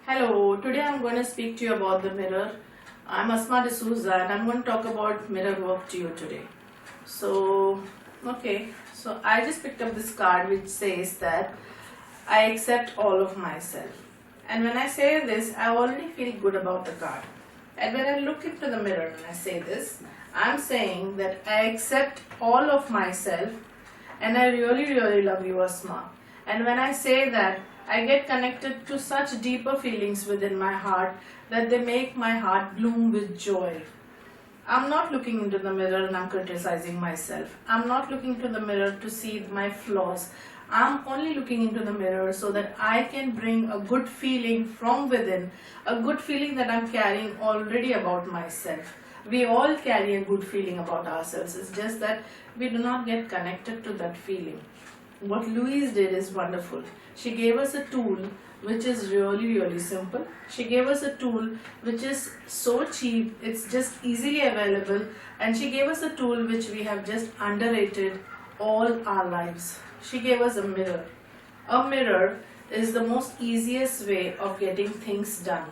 Hello, today I'm going to speak to you about the mirror. I'm Asmahdsouza and I'm going to talk about mirror work to you today. So I just picked up this card which says that I accept all of myself. And when I say this, I already feel good about the card. And when I look into the mirror and I say this, I'm saying that I accept all of myself and I really love you, Asma. And when I say that, I get connected to such deeper feelings within my heart that they make my heart bloom with joy. I'm not looking into the mirror and I'm criticizing myself. I'm not looking into the mirror to see my flaws. I'm only looking into the mirror so that I can bring a good feeling from within, a good feeling that I'm carrying already about myself. We all carry a good feeling about ourselves. It's just that we do not get connected to that feeling. What Louise did is wonderful. She gave us a tool which is really simple. She gave us a tool which is so cheap, it's just easily available, and she gave us a tool which we have just underrated all our lives. She gave us a mirror. A mirror is the most easiest way of getting things done.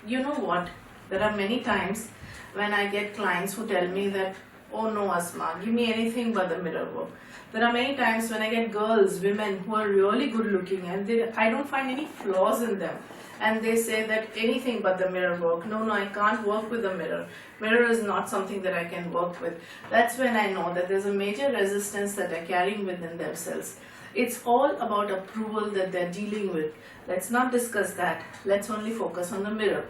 You know what? There are many times when I get clients who tell me that, oh no Asma, give me anything but the mirror work. There are many times when I get girls, women who are really good looking and I don't find any flaws in them. And they say that anything but the mirror work. No, I can't work with the mirror. Mirror is not something that I can work with. That's when I know that there's a major resistance that they're carrying within themselves. It's all about approval that they're dealing with. Let's not discuss that. Let's only focus on the mirror.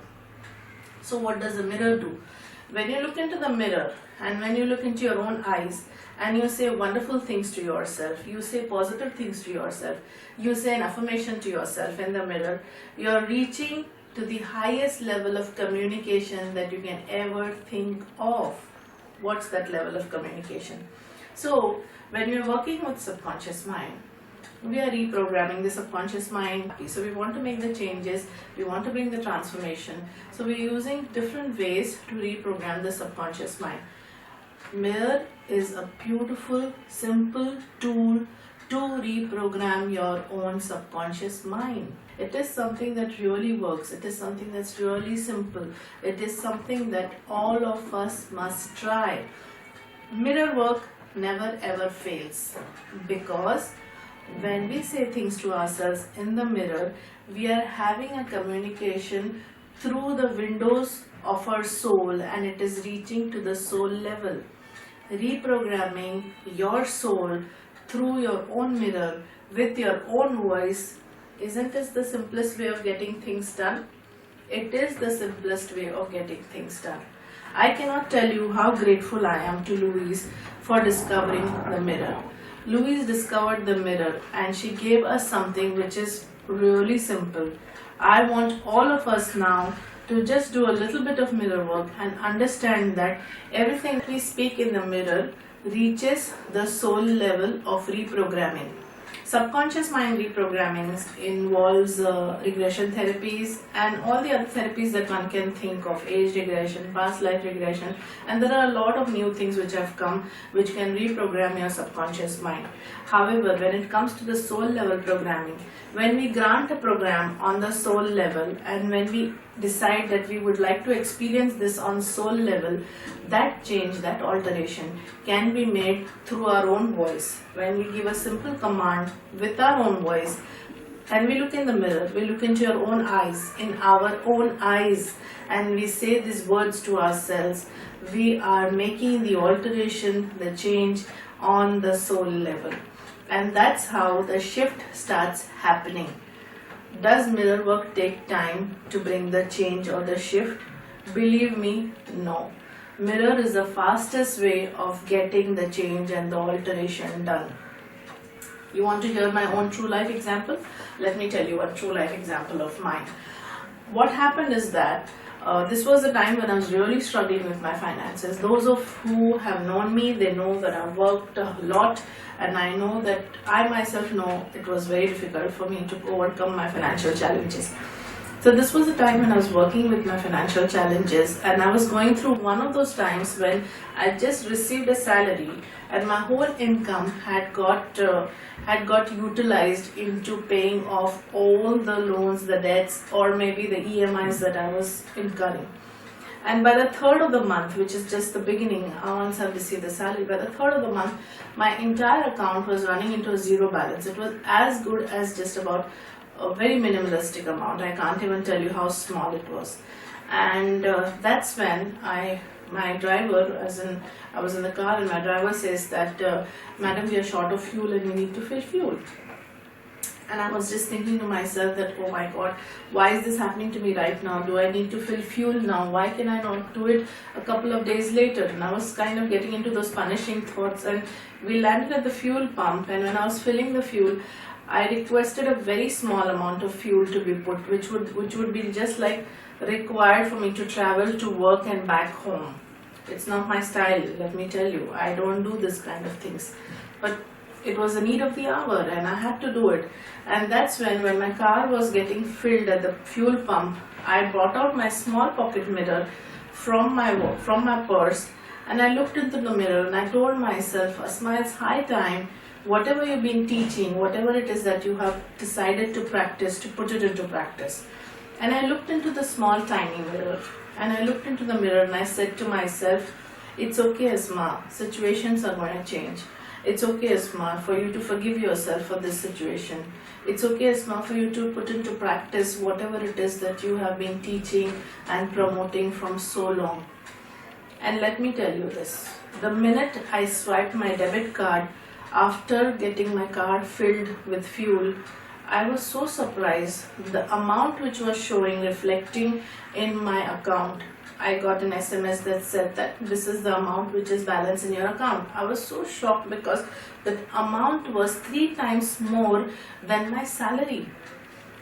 So what does the mirror do? When you look into the mirror and when you look into your own eyes and you say wonderful things to yourself, you say positive things to yourself, you say an affirmation to yourself in the mirror, you're reaching to the highest level of communication that you can ever think of. What's that level of communication? So when you're working with subconscious mind, we are reprogramming the subconscious mind. So we want to make the changes, we want to bring the transformation. So we're using different ways to reprogram the subconscious mind. Mirror is a beautiful, simple tool to reprogram your own subconscious mind. It is something that really works. It is something that's really simple. It is something that all of us must try. Mirror work never ever fails, because when we say things to ourselves in the mirror, we are having a communication through the windows of our soul, and it is reaching to the soul level. Reprogramming your soul through your own mirror with your own voice, isn't this the simplest way of getting things done? It is the simplest way of getting things done. I cannot tell you how grateful I am to Louise for discovering the mirror. Louise discovered the mirror and she gave us something which is really simple. I want all of us now to just do a little bit of mirror work and understand that everything we speak in the mirror reaches the soul level of reprogramming. Subconscious mind reprogramming involves regression therapies and all the other therapies that one can think of, age regression, past life regression, and there are a lot of new things which have come which can reprogram your subconscious mind. However, when it comes to the soul level programming, when we grant a program on the soul level and when we decide that we would like to experience this on soul level, that change, that alteration can be made through our own voice. When we give a simple command with our own voice and we look in the mirror, we look into your own eyes, in our own eyes, and we say these words to ourselves, we are making the alteration, the change on the soul level. And that's how the shift starts happening. Does mirror work take time to bring the change or the shift? Believe me, no. Mirror is the fastest way of getting the change and the alteration done. You want to hear my own true life example? Let me tell you a true life example of mine. What happened is that this was a time when I was really struggling with my finances. Those of who have known me, they know that I've worked a lot, and I know that I myself know it was very difficult for me to overcome my financial challenges. So this was the time when I was working with my financial challenges, and I was going through one of those times when I just received a salary and my whole income had got utilized into paying off all the loans, the debts, or maybe the EMIs that I was incurring. And by the third of the month, which is just the beginning, once I received the salary, by the third of the month, my entire account was running into a zero balance. It was as good as just about a very minimalistic amount. I can't even tell you how small it was. And that's when my driver, I was in the car, and my driver says that, madam, we are short of fuel and we need to fill fuel. And I was just thinking to myself that, oh my God, why is this happening to me right now? Do I need to fill fuel now? Why can I not do it a couple of days later? And I was kind of getting into those punishing thoughts, and we landed at the fuel pump, and when I was filling the fuel, I requested a very small amount of fuel to be put, which would be just like required for me to travel to work and back home. It's not my style, let me tell you. I don't do this kind of things. But it was a need of the hour and I had to do it. And that's when my car was getting filled at the fuel pump, I brought out my small pocket mirror from my purse, and I looked into the mirror and I told myself, Asma, it's high time. Whatever you've been teaching, whatever it is that you have decided to practice, to put it into practice. And I looked into the small tiny mirror, and I looked into the mirror and I said to myself, it's okay, Asma, situations are going to change. It's okay, Asma, for you to forgive yourself for this situation. It's okay, Asma, for you to put into practice whatever it is that you have been teaching and promoting from so long. And let me tell you this, the minute I swiped my debit card after getting my car filled with fuel, I was so surprised. The amount which was showing, reflecting in my account, I got an SMS that said that this is the amount which is balanced in your account. I was so shocked because the amount was 3 times more than my salary.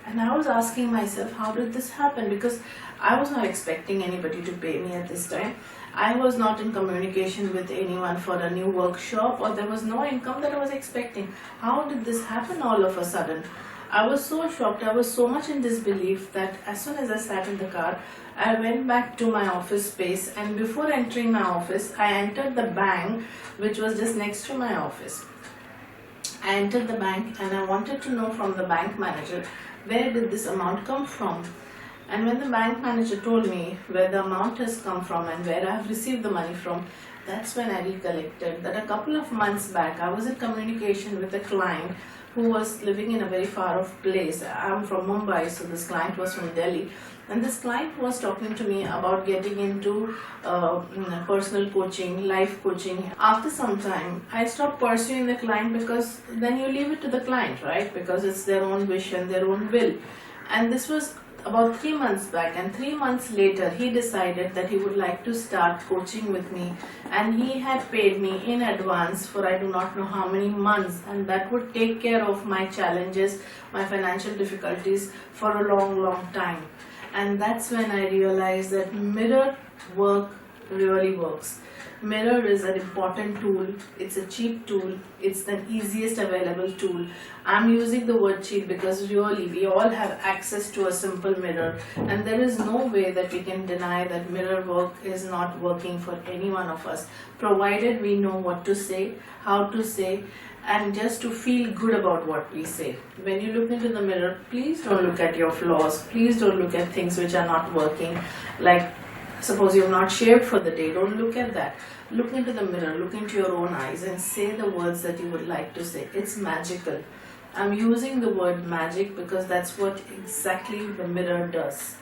And I was asking myself, how did this happen? Because I was not expecting anybody to pay me at this time. I was not in communication with anyone for a new workshop, or there was no income that I was expecting. How did this happen all of a sudden? I was so shocked. I was so much in disbelief that as soon as I sat in the car, I went back to my office space, and before entering my office, I entered the bank which was just next to my office. I entered the bank and I wanted to know from the bank manager, where did this amount come from? And when the bank manager told me where the amount has come from and where I have received the money from, that's when I recollected that a couple of months back I was in communication with a client who was living in a very far off place. I'm from Mumbai, so this client was from Delhi. And this client was talking to me about getting into personal coaching, life coaching. After some time, I stopped pursuing the client because then you leave it to the client, right? Because it's their own wish and their own will. And this was about 3 months back, and 3 months later he decided that he would like to start coaching with me, and he had paid me in advance for I do not know how many months, and that would take care of my challenges, my financial difficulties for a long time. And that's when I realized that mirror work really works. Mirror is an important tool. It's a cheap tool. It's the easiest available tool. I'm using the word cheap because really we all have access to a simple mirror, and there is no way that we can deny that mirror work is not working for any one of us, provided we know what to say, how to say, and just to feel good about what we say. When you look into the mirror, please don't look at your flaws. Please don't look at things which are not working. Like, suppose you have not shaved for the day, don't look at that. Look into the mirror, look into your own eyes and say the words that you would like to say. It's magical. I'm using the word magic because that's what exactly the mirror does.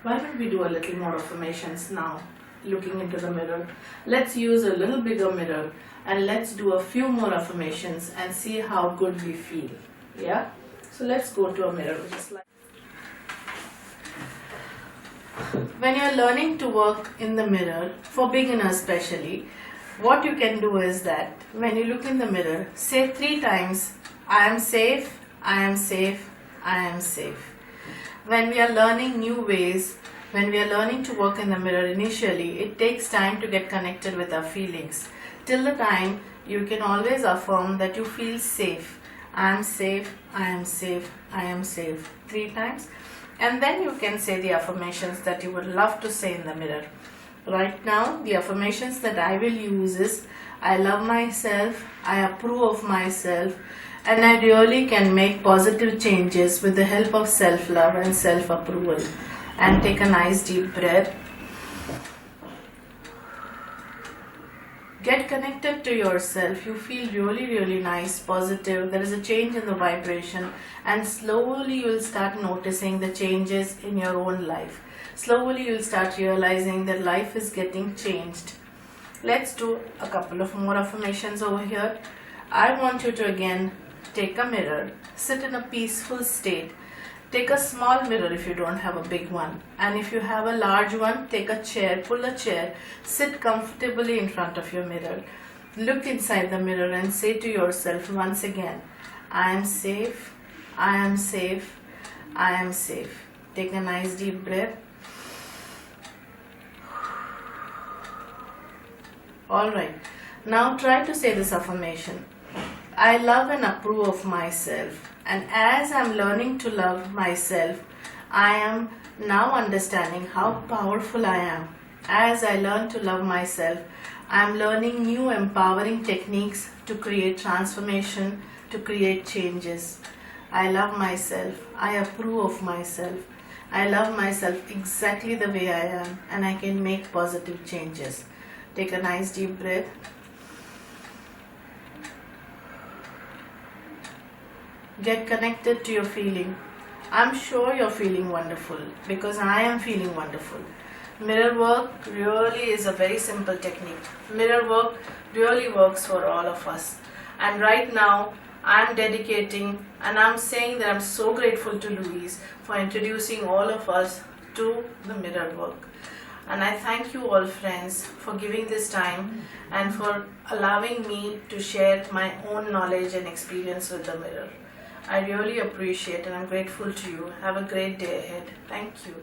Why don't we do a little more affirmations now, looking into the mirror? Let's use a little bigger mirror and let's do a few more affirmations and see how good we feel. Yeah? So let's go to a mirror, just like. When you're learning to work in the mirror, for beginners especially, what you can do is that when you look in the mirror, say 3 times, I am safe, I am safe, I am safe. When we are learning new ways, when we are learning to work in the mirror initially, it takes time to get connected with our feelings. Till the time, you can always affirm that you feel safe. I am safe, I am safe, I am safe. 3 times. and then you can say the affirmations that you would love to say in the mirror. Right now, the affirmations that I will use is, I love myself, I approve of myself, and I really can make positive changes with the help of self-love and self-approval. And take a nice deep breath. Get connected to yourself. You feel really nice, positive. There is a change in the vibration, and slowly you will start noticing the changes in your own life. Slowly you will start realizing that life is getting changed. Let's do a couple of more affirmations over here. I want you to again take a mirror, sit in a peaceful state. Take a small mirror if you don't have a big one, and if you have a large one, take a chair, pull a chair, sit comfortably in front of your mirror. Look inside the mirror and say to yourself once again, I am safe, I am safe, I am safe. Take a nice deep breath. Alright, now try to say this affirmation. I love and approve of myself. And as I'm learning to love myself, I am now understanding how powerful I am. As I learn to love myself, I am learning new empowering techniques to create transformation, to create changes. I love myself. I approve of myself. I love myself exactly the way I am, and I can make positive changes. Take a nice deep breath. Get connected to your feeling. I'm sure you're feeling wonderful because I am feeling wonderful. Mirror work really is a very simple technique. Mirror work really works for all of us. And right now, I'm dedicating and I'm saying that I'm so grateful to Louise for introducing all of us to the mirror work. And I thank you all, friends, for giving this time and for allowing me to share my own knowledge and experience with the mirror. I really appreciate and I'm grateful to you. Have a great day ahead. Thank you.